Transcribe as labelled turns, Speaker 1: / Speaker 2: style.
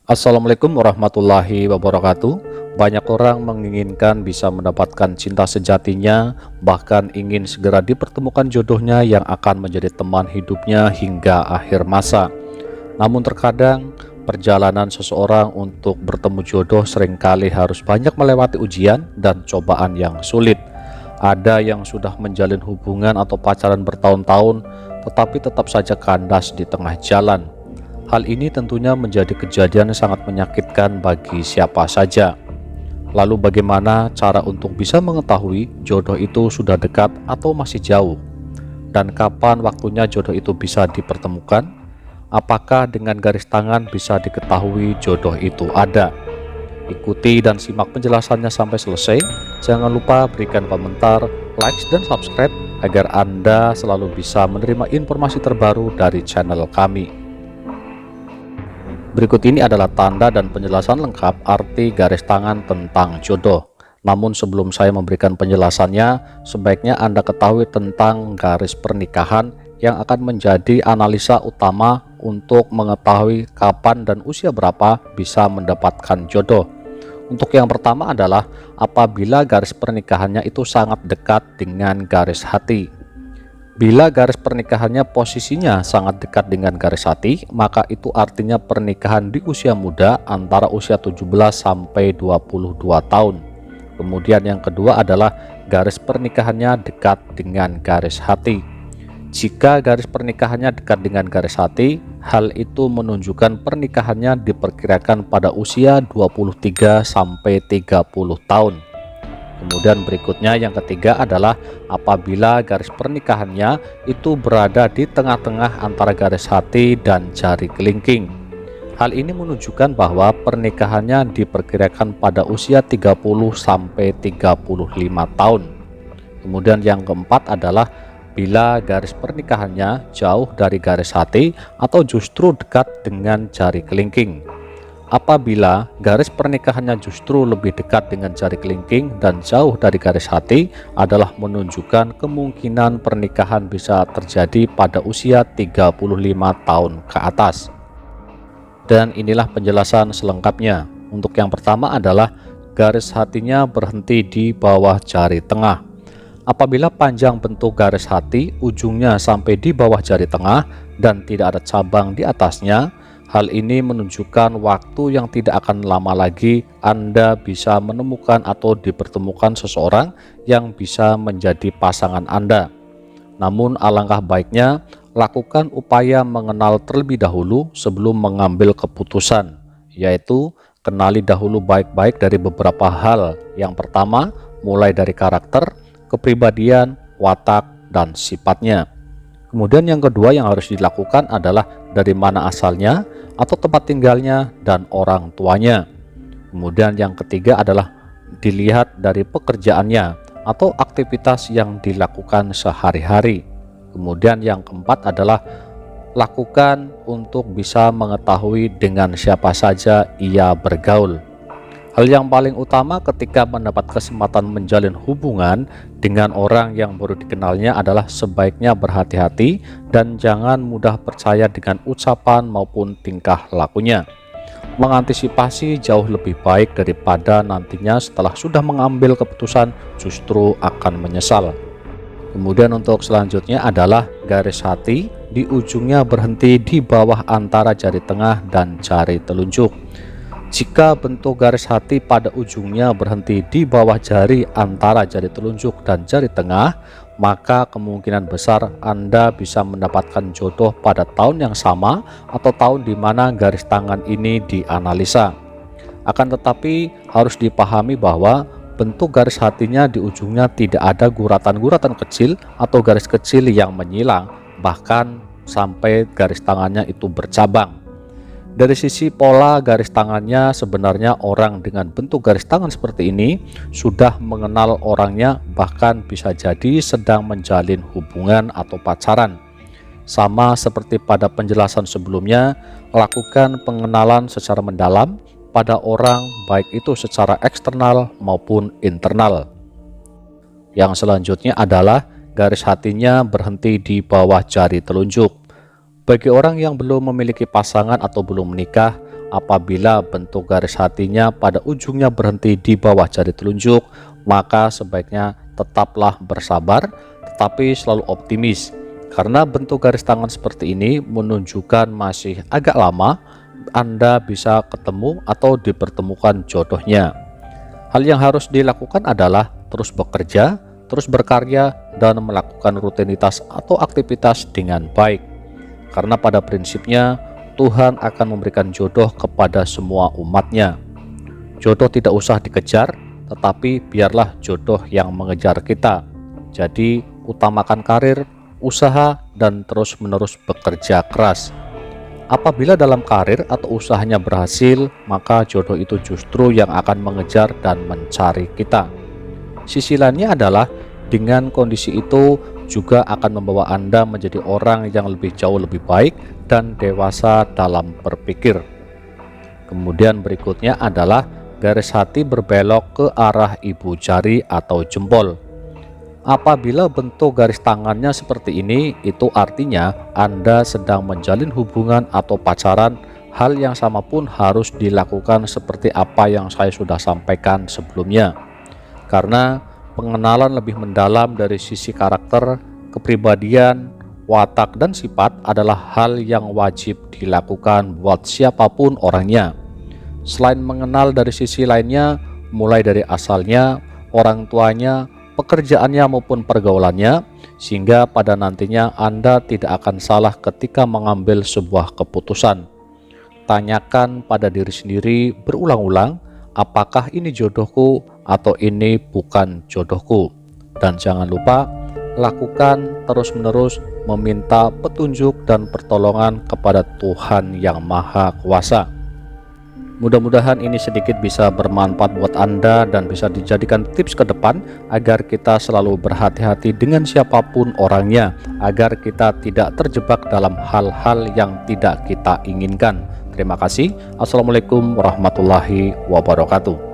Speaker 1: Assalamualaikum warahmatullahi wabarakatuh. Banyak orang menginginkan bisa mendapatkan cinta sejatinya, bahkan ingin segera dipertemukan jodohnya yang akan menjadi teman hidupnya hingga akhir masa. Namun terkadang perjalanan seseorang untuk bertemu jodoh seringkali harus banyak melewati ujian dan cobaan yang sulit. Ada yang sudah menjalin hubungan atau pacaran bertahun-tahun, tetapi tetap saja kandas di tengah jalan. Hal ini tentunya menjadi kejadian yang sangat menyakitkan bagi siapa saja. Lalu bagaimana cara untuk bisa mengetahui jodoh itu sudah dekat atau masih jauh? Dan kapan waktunya jodoh itu bisa dipertemukan? Apakah dengan garis tangan bisa diketahui jodoh itu ada? Ikuti dan simak penjelasannya sampai selesai. Jangan lupa berikan komentar, like, dan subscribe agar Anda selalu bisa menerima informasi terbaru dari channel kami. Berikut ini adalah tanda dan penjelasan lengkap arti garis tangan tentang jodoh. Namun sebelum saya memberikan penjelasannya, sebaiknya Anda ketahui tentang garis pernikahan yang akan menjadi analisa utama untuk mengetahui kapan dan usia berapa bisa mendapatkan jodoh. Untuk yang pertama adalah apabila garis pernikahannya itu sangat dekat dengan garis hati. Bila garis pernikahannya posisinya sangat dekat dengan garis hati, maka itu artinya pernikahan di usia muda antara usia 17 sampai 22 tahun. Kemudian yang kedua adalah garis pernikahannya dekat dengan garis hati. Jika garis pernikahannya dekat dengan garis hati, hal itu menunjukkan pernikahannya diperkirakan pada usia 23 sampai 30 tahun. Kemudian berikutnya yang ketiga adalah apabila garis pernikahannya itu berada di tengah-tengah antara garis hati dan jari kelingking. Hal ini menunjukkan bahwa pernikahannya diperkirakan pada usia 30 sampai 35 tahun. Kemudian yang keempat adalah bila garis pernikahannya jauh dari garis hati atau justru dekat dengan jari kelingking. Apabila garis pernikahannya justru lebih dekat dengan jari kelingking dan jauh dari garis hati adalah menunjukkan kemungkinan pernikahan bisa terjadi pada usia 35 tahun ke atas. Dan inilah penjelasan selengkapnya. Untuk yang pertama adalah garis hatinya berhenti di bawah jari tengah. Apabila panjang bentuk garis hati ujungnya sampai di bawah jari tengah dan tidak ada cabang di atasnya, hal ini menunjukkan waktu yang tidak akan lama lagi Anda bisa menemukan atau dipertemukan seseorang yang bisa menjadi pasangan Anda. Namun alangkah baiknya lakukan upaya mengenal terlebih dahulu sebelum mengambil keputusan, yaitu kenali dahulu baik-baik dari beberapa hal. Yang pertama, mulai dari karakter, kepribadian, watak, dan sifatnya. Kemudian yang kedua yang harus dilakukan adalah dari mana asalnya atau tempat tinggalnya dan orang tuanya. Kemudian yang ketiga adalah dilihat dari pekerjaannya atau aktivitas yang dilakukan sehari-hari. Kemudian yang keempat adalah lakukan untuk bisa mengetahui dengan siapa saja ia bergaul. Hal yang paling utama ketika mendapat kesempatan menjalin hubungan dengan orang yang baru dikenalnya adalah sebaiknya berhati-hati dan jangan mudah percaya dengan ucapan maupun tingkah lakunya. Mengantisipasi jauh lebih baik daripada nantinya setelah sudah mengambil keputusan justru akan menyesal. Kemudian untuk selanjutnya adalah garis hati di ujungnya berhenti di bawah antara jari tengah dan jari telunjuk. Jika bentuk garis hati pada ujungnya berhenti di bawah jari antara jari telunjuk dan jari tengah, maka kemungkinan besar Anda bisa mendapatkan jodoh pada tahun yang sama atau tahun di mana garis tangan ini dianalisa. Akan tetapi harus dipahami bahwa bentuk garis hatinya di ujungnya tidak ada guratan-guratan kecil atau garis kecil yang menyilang, bahkan sampai garis tangannya itu bercabang. Dari sisi pola garis tangannya, sebenarnya orang dengan bentuk garis tangan seperti ini sudah mengenal orangnya, bahkan bisa jadi sedang menjalin hubungan atau pacaran. Sama seperti pada penjelasan sebelumnya, lakukan pengenalan secara mendalam pada orang baik itu secara eksternal maupun internal. Yang selanjutnya adalah garis hatinya berhenti di bawah jari telunjuk. Bagi orang yang belum memiliki pasangan atau belum menikah, apabila bentuk garis hatinya pada ujungnya berhenti di bawah jari telunjuk, maka sebaiknya tetaplah bersabar, tetapi selalu optimis. Karena bentuk garis tangan seperti ini menunjukkan masih agak lama Anda bisa ketemu atau dipertemukan jodohnya. Hal yang harus dilakukan adalah terus bekerja, terus berkarya, dan melakukan rutinitas atau aktivitas dengan baik. Karena pada prinsipnya Tuhan akan memberikan jodoh kepada semua umatnya. Jodoh tidak usah dikejar, tetapi biarlah jodoh yang mengejar kita. Jadi utamakan karir, usaha, dan terus-menerus bekerja keras. Apabila dalam karir atau usahanya berhasil, maka jodoh itu justru yang akan mengejar dan mencari kita. Sisi lainnya adalah dengan kondisi itu juga akan membawa Anda menjadi orang yang jauh lebih baik dan dewasa dalam berpikir. Kemudian berikutnya adalah garis hati berbelok ke arah ibu jari atau jempol. Apabila bentuk garis tangannya seperti ini, itu artinya Anda sedang menjalin hubungan atau pacaran. Hal yang sama pun harus dilakukan seperti apa yang saya sudah sampaikan sebelumnya. Karena pengenalan lebih mendalam dari sisi karakter, kepribadian, watak, dan sifat adalah hal yang wajib dilakukan buat siapapun orangnya. Selain mengenal dari sisi lainnya, mulai dari asalnya, orang tuanya, pekerjaannya maupun pergaulannya, sehingga pada nantinya Anda tidak akan salah ketika mengambil sebuah keputusan. Tanyakan pada diri sendiri berulang-ulang, apakah ini jodohku atau ini bukan jodohku. Dan jangan lupa lakukan terus-menerus meminta petunjuk dan pertolongan kepada Tuhan Yang Maha Kuasa. Mudah-mudahan ini sedikit bisa bermanfaat buat Anda dan bisa dijadikan tips ke depan agar kita selalu berhati-hati dengan siapapun orangnya, agar kita tidak terjebak dalam hal-hal yang tidak kita inginkan. Terima kasih. Assalamualaikum warahmatullahi wabarakatuh.